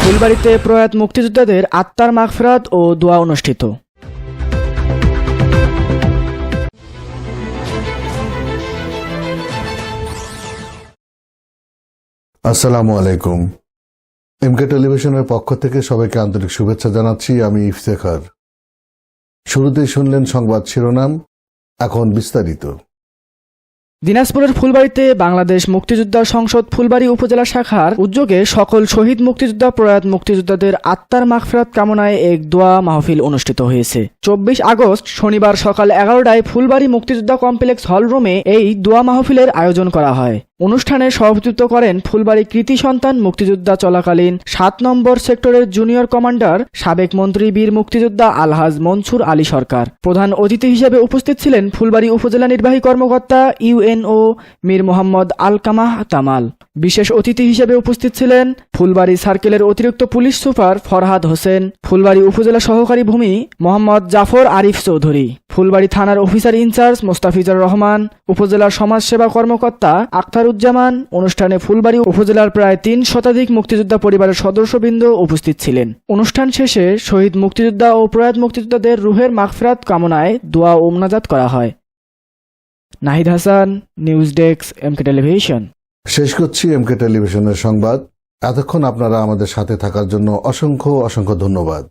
ফুলবাড়ীতে প্রয়াত মুক্তিযোদ্ধাদের আত্মার মাগফিরাত ও দোয়া অনুষ্ঠিত। আসসালামু আলাইকুম। এমকে টেলিভিশনের পক্ষ থেকে সবাইকে আন্তরিক শুভেচ্ছা জানাচ্ছি। আমি ইফতেখার। শুরুতেই শুনলেন সংবাদ শিরোনাম, এখন বিস্তারিত। দিনাজপুরের ফুলবাড়ীতে বাংলাদেশ মুক্তিযোদ্ধা সংসদ ফুলবাড়ী উপজেলা শাখার উদ্যোগে সকল শহীদ মুক্তিযোদ্ধা প্রয়াত মুক্তিযোদ্ধাদের আত্মার মাগফিরাত কামনায় এক দোয়া মাহফিল অনুষ্ঠিত হয়েছে। 24 আগস্ট শনিবার সকাল 11টায় ফুলবাড়ী মুক্তিযোদ্ধা কমপ্লেক্স হল রুমে এই দোয়া মাহফিলের আয়োজন করা হয়। অনুষ্ঠানে সভাপতিত্ব করেন ফুলবাড়ী কৃতি সন্তান মুক্তিযোদ্ধা চলাকালীন 7 নম্বর সেক্টরের জুনিয়র কমান্ডার সাবেক মন্ত্রী বীর মুক্তিযোদ্ধা আলহাজ মনসুর আলী সরকার। প্রধান অতিথি হিসেবে উপস্থিত ছিলেন ফুলবাড়ী উপজেলা নির্বাহী কর্মকর্তা ইউএনও মীর মোহাম্মদ আলকামাহ তামাল। বিশেষ অতিথি হিসেবে উপস্থিত ছিলেন ফুলবাড়ী সার্কেলের অতিরিক্ত পুলিশ সুপার ফরহাদ হোসেন, ফুলবাড়ী উপজেলা সহকারী ভূমি মোহাম্মদ জাফর আরিফ চৌধুরী, ফুলবাড়ী থানার অফিসার ইনচার্জ মোস্তাফিজুর রহমান, উপজেলার সমাজসেবা কর্মকর্তা আখতারুজ্জামান। অনুষ্ঠানে ফুলবাড়ী উপজেলার প্রায় 3 শতাধিক মুক্তিযোদ্ধা পরিবারের সদস্যবৃন্দ উপস্থিত ছিলেন। অনুষ্ঠান শেষে শহীদ মুক্তিযোদ্ধা ও প্রয়াত মুক্তিযোদ্ধাদের রুহের মাগফিরাত কামনায় দোয়া ও মোনাজাত করা হয়। Nahid Hasan, news desk, MK television. শেষ করছি এমকে টেলিভিশনের সংবাদ। এতক্ষণ আপনারা আমাদের সাথে থাকার জন্য অসংখ্য ধন্যবাদ।